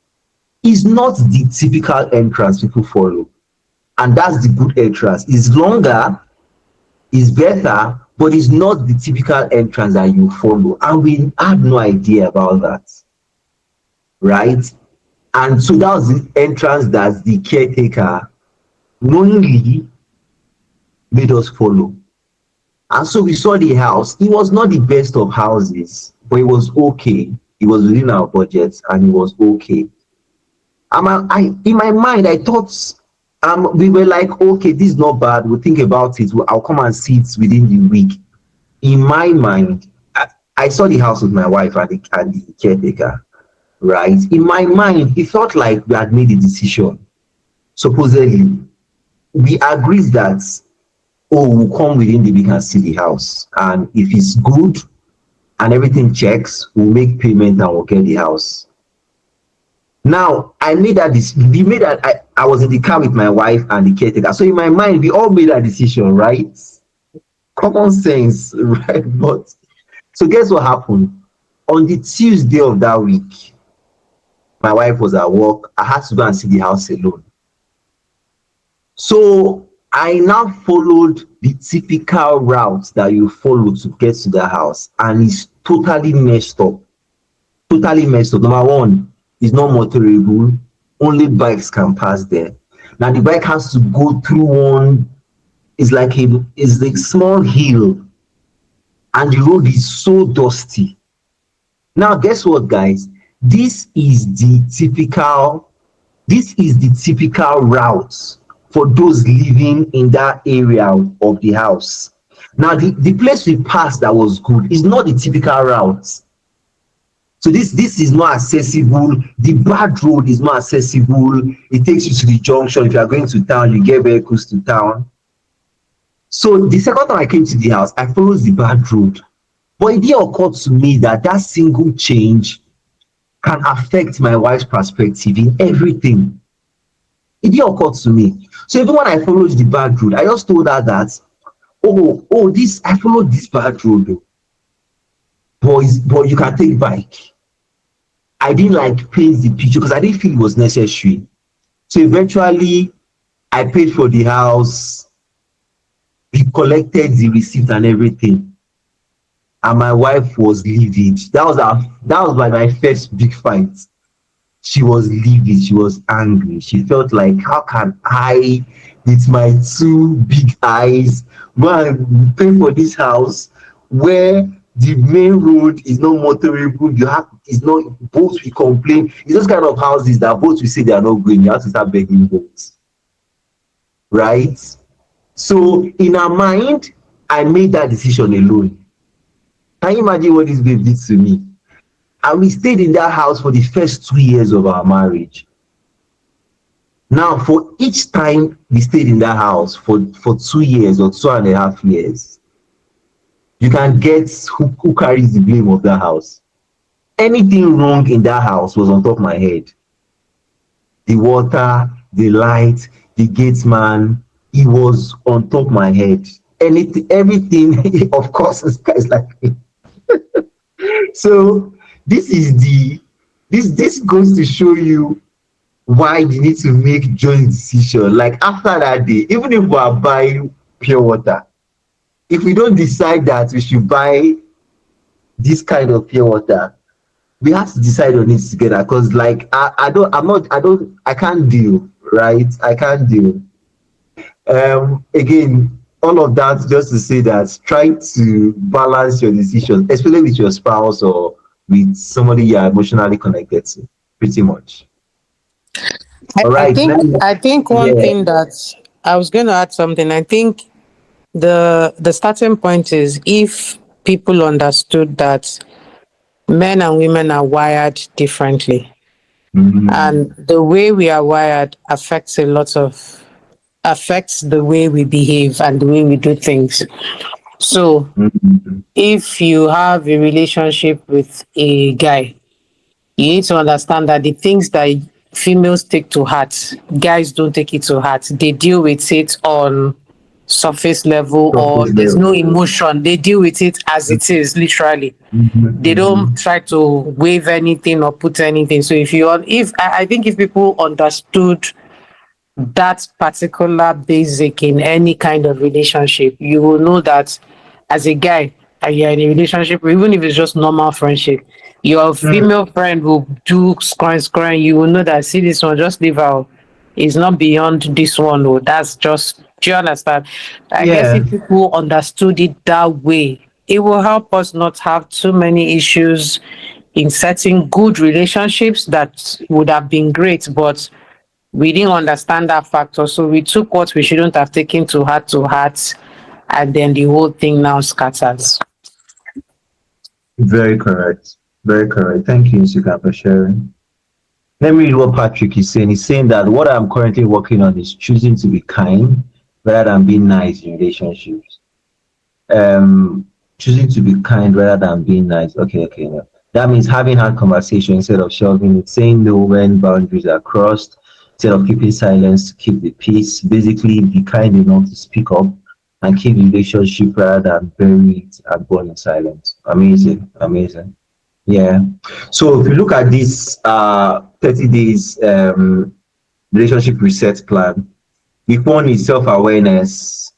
is not the typical entrance people follow. And that's the good entrance. It's longer, it's better, but it's not the typical entrance that you follow. And we had no idea about that, right? And so that was the entrance that the caretaker knowingly made us follow. And so we saw the house. It was not the best of houses, but it was okay. It was within our budget and it was okay. In my mind, I thought, we were like, okay, this is not bad. We'll think about it. I'll come and see it within the week. In my mind, I saw the house with my wife and the caretaker, right? In my mind, it felt like we had made a decision. Supposedly, we agreed that, oh, we'll come within the week and see the house. And if it's good and everything checks, we'll make payment and we'll get the house. Now I made that this we made that I was in the car with my wife and the caretaker. So in my mind, we all made that decision, right? Common sense, right? But so guess what happened? On the Tuesday of that week, my wife was at work. I had to go and see the house alone. So I now followed the typical route that you follow to get to the house, and it's totally messed up. Totally messed up. Number one, it's not motorable. Only bikes can pass there. Now the bike has to go through one. It's like small hill, and the road is so dusty. Now guess what, guys? This is the typical this is the typical route for those living in that area of the house. Now the place we passed that was good is not the typical route. So this is not accessible. The bad road is not accessible. It takes you to the junction. If you are going to town, you get vehicles to town. So the second time I came to the house, I followed the bad road. But it didn't occur to me that that single change can affect my wife's perspective in everything. It didn't occur to me. So even when I followed the bad road, I just told her that, this I followed this bad road, but you can take bike. I didn't like paint the picture because I didn't feel it was necessary. So eventually, I paid for the house, we collected the receipt and everything, and my wife was livid. That was like my first big fight. She was livid. She was angry. She felt like, how can I, with my two big eyes, go and pay for this house where the main road is not motorable? It's not, boats will complain. It's those kind of houses that boats will say they are not going. You have to start begging boats, right? So in her mind, I made that decision alone. Can you imagine what this babe did to me? And we stayed in that house for the first 2 years of our marriage. Now, for each time we stayed in that house for 2 years or 2.5 years, you can guess who carries the blame of that house. Anything wrong in that house was on top of my head. The water, the light, the gate man, it was on top of my head. Everything, of course, is guys like me. So this goes to show you why you need to make joint decision. Like after that day, even if we are buying pure water, if we don't decide that we should buy this kind of pure water, we have to decide on it together. Because like I can't deal, right? I can't deal. Again, all of that just to say that try to balance your decisions, especially with your spouse or with somebody you're emotionally connected to, pretty much. All I right. think I think one Yeah. thing that I was going to add something. I think the starting point is if people understood that men and women are wired differently, and the way we are wired affects the way we behave and the way we do things. So if you have a relationship with a guy, you need to understand that the things that females take to heart, guys don't take it to heart. They deal with it on surface level, or Surface there's no level. emotion. They deal with it as it is, literally. They don't Mhm. try to wave anything or put anything. So I think if people understood that particular basic in any kind of relationship, you will know that as a guy and you're in a relationship, even if it's just normal friendship, your female friend will do scoring, you will know that, see, this one, just leave her. It's not beyond this one. Oh, that's just, do you understand? I guess Yeah. if people understood it that way, it will help us not have too many issues in certain good relationships that would have been great, but we didn't understand that factor. So we took what we shouldn't have taken to heart, and then the whole thing now scatters. Very correct. Very correct. Thank you, Nsika, for sharing. Let me read what Patrick is saying. He's saying that what I'm currently working on is choosing to be kind rather than being nice in relationships. Choosing to be kind rather than being nice. Okay, okay. No. That means having hard conversation instead of shoving it, saying no when boundaries are crossed, instead of keeping silence to keep the peace. Basically, be kind enough to speak up and keep the relationship rather than bury it and burn in silence. Amazing, amazing. Yeah. So if you look at this 30 days relationship reset plan, week one is self-awareness,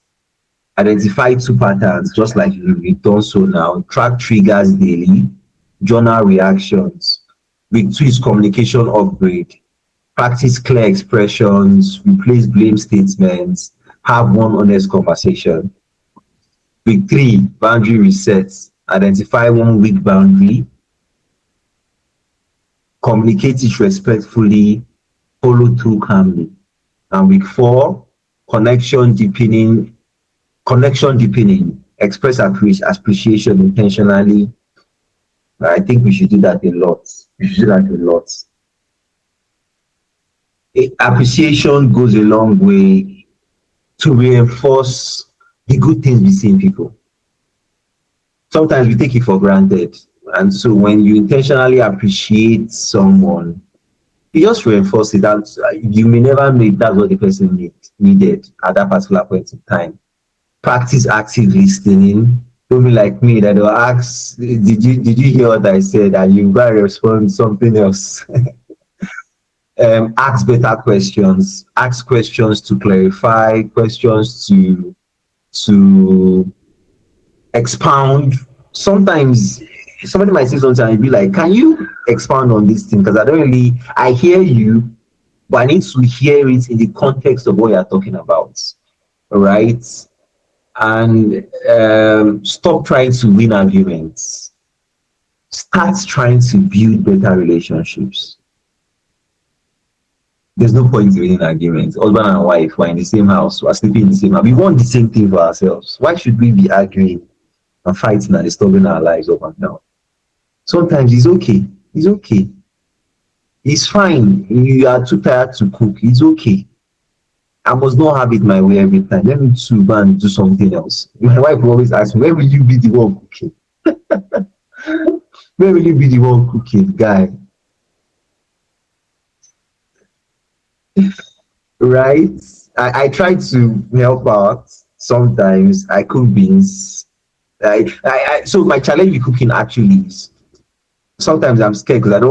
identify two patterns, just like we've done so now, track triggers daily, journal reactions. Week two is communication upgrade, practice clear expressions, replace blame statements, have one honest conversation. Week three, boundary resets, identify one weak boundary, communicate it respectfully, follow through calmly. And week four, connection deepening, express appreciation intentionally. I think we should do that a lot. We should do that a lot. Appreciation goes a long way to reinforce the good things we see in people. Sometimes we take it for granted. And so when you intentionally appreciate someone, you just reinforce it. That you may never know if that's what the person needed at that particular point in time. Practice active listening. Don't be like me that will ask, did you hear what I said? And you gotta respond something else. Ask better questions. Ask questions to clarify, questions to expound. Sometimes somebody might say something and be like, can you expound on this thing? Because I hear you, but I need to hear it in the context of what you're talking about. All right. And stop trying to win arguments. Start trying to build better relationships. There's no point in winning arguments. Husband and wife were in the same house, we're sleeping in the same house. We want the same thing for ourselves. Why should we be arguing and fighting and disturbing our lives up and down? Sometimes it's okay. It's okay. It's fine. You are too tired to cook. It's okay. I must not have it my way every time. Let me to go and do something else. My wife will always ask me, where will you be the one cooking? Where will you be the one cooking, guy? Right? I try to help out. Sometimes I cook beans. So my challenge with cooking actually is sometimes I'm scared because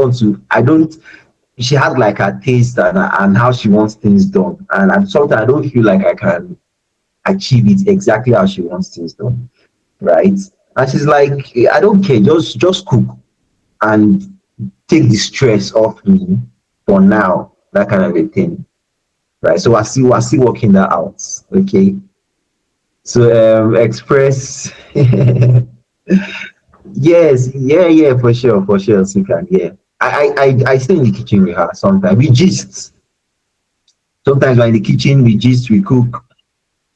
I don't she has like her taste and how she wants things done. And sometimes I don't feel like I can achieve it exactly how she wants things done. Right? And she's like, I don't care, just cook and take the stress off me for now, that kind of a thing. Right. So we're still working that out. Okay. So express yes, yeah, for sure, so you can, yeah. I stay in the kitchen with her sometimes. We gist. Sometimes we're in the kitchen, we gist, we cook.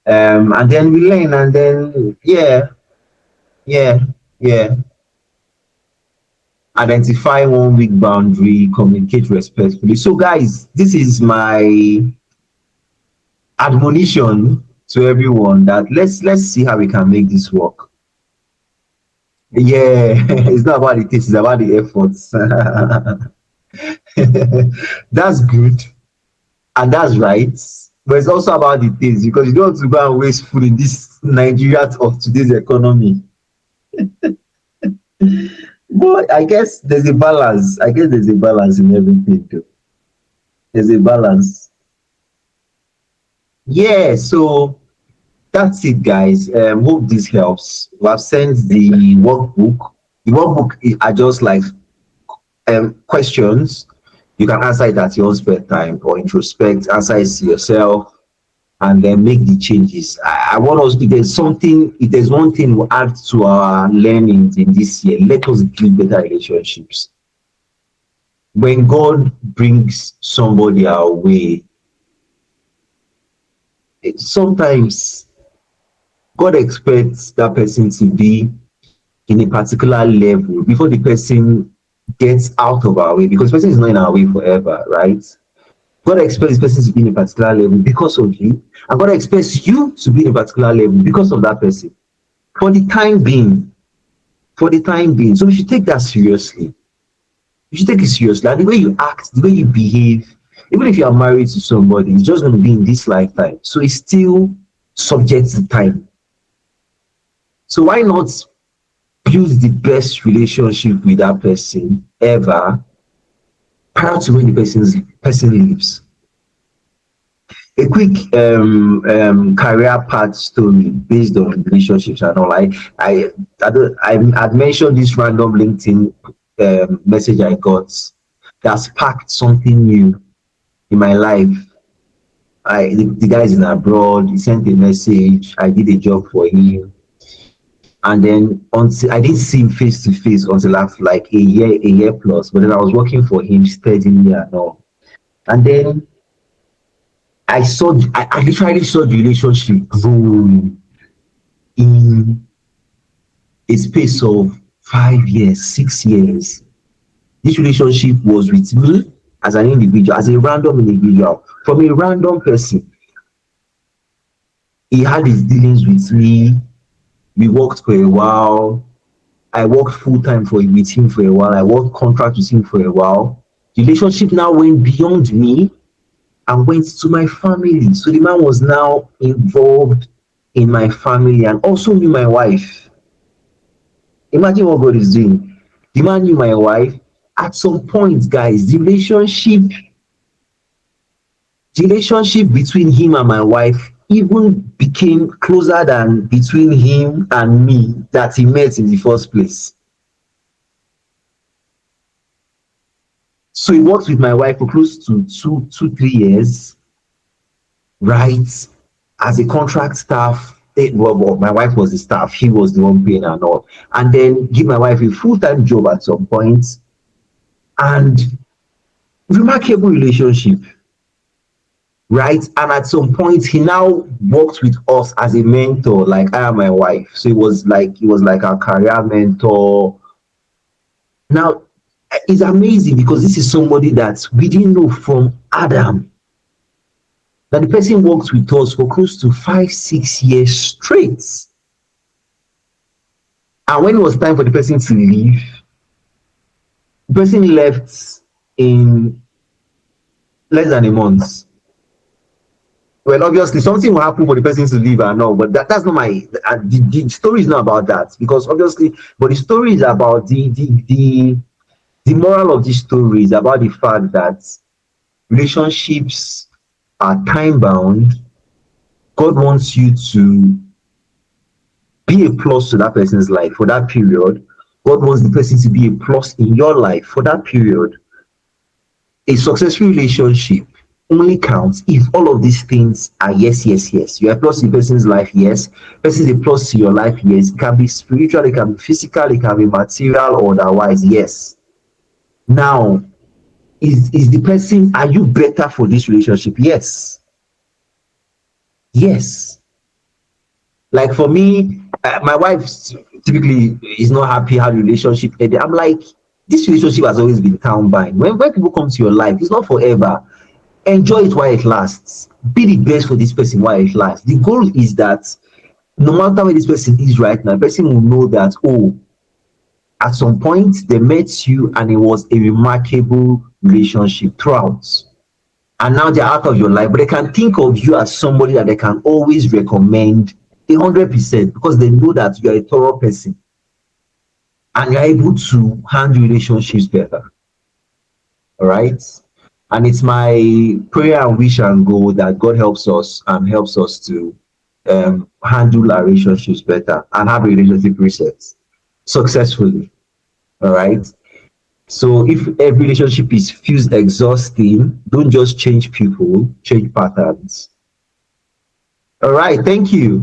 And then we learn and then yeah. Identify one weak boundary, communicate respectfully. So guys, this is my admonition to everyone that let's see how we can make this work. Yeah, it's not about the taste, it's about the efforts. That's good and that's right. But it's also about the taste because you don't want to go and waste food in this Nigeria of today's economy. But I guess there's a balance. In everything too. There's a balance. Yeah, so that's it, guys. Hope this helps. We have sent the workbook. The workbook are just like questions. You can answer it at your own spare time or introspect, answer it to yourself, and then make the changes. I want us, if there's one thing we add to our learnings in this year, let us build better relationships. When God brings somebody our way, sometimes God expects that person to be in a particular level before the person gets out of our way, because the person is not in our way forever, right? God expects this person to be in a particular level because of you, and God expects you to be in a particular level because of that person. For the time being. So we should take that seriously. You should take it seriously. And the way you act, the way you behave, even if you are married to somebody, it's just going to be in this lifetime. So it's still subject to time. So why not build the best relationship with that person ever prior to when the person leaves? A quick career path story based on relationships and all. I'd mentioned this random LinkedIn message I got that sparked something new in my life. The guy is in abroad. He sent a message. I did a job for him, and then until I didn't see him face to face until after like a year plus. But then I was working for him steadily and all. And then I literally saw the relationship grow in a space of 5 years, 6 years. This relationship was with me as an individual, as a random individual, from a random person. He had his dealings with me. We worked for a while. I worked full time with him for a while. I worked contract with him for a while. The relationship now went beyond me and went to my family. So the man was now involved in my family and also knew my wife. Imagine what God is doing. The man knew my wife. At some point, guys, the relationship between him and my wife even became closer than between him and me that he met in the first place. So he worked with my wife for close to 3 years, right? As a contract staff. Well, my wife was the staff, he was the one paying and all. And then give my wife a full-time job at some point. And remarkable relationship, right? And at some point, he now worked with us as a mentor, like I am my wife. So he was like our career mentor. Now, it's amazing because this is somebody that we didn't know from Adam. That the person worked with us for close to 5-6 years straight. And when it was time for the person to leave, the person left in less than a month. Well, obviously, something will happen for the person to leave and all, but that's not the story is not about that, because obviously, but the story is about the moral of this story is about the fact that relationships are time bound. God wants you to be a plus to that person's life for that period. God wants the person to be a plus in your life for that period. A successful relationship only counts if all of these things are yes, yes, yes. You are a plus in the person's life, yes. Person is a plus to your life, yes. It can be spiritual, it can be physical, it can be material or otherwise, yes. Now, is the person, are you better for this relationship? Yes. Yes. Like for me, my wife typically is not happy how the relationship ended. I'm like, this relationship has always been town bound. When people come to your life, it's not forever. Enjoy it while it lasts. Be the best for this person while it lasts. The goal is that no matter where this person is right now, the person will know that, oh, at some point they met you and it was a remarkable relationship throughout. And now they're out of your life, but they can think of you as somebody that they can always recommend 100% because they know that you're a thorough person and you're able to handle relationships better. All right. And it's my prayer and wish and goal that God helps us and helps us to handle our relationships better and have a relationship reset successfully. All right. So if every relationship feels exhausting, don't just change people, change patterns. All right. Thank you.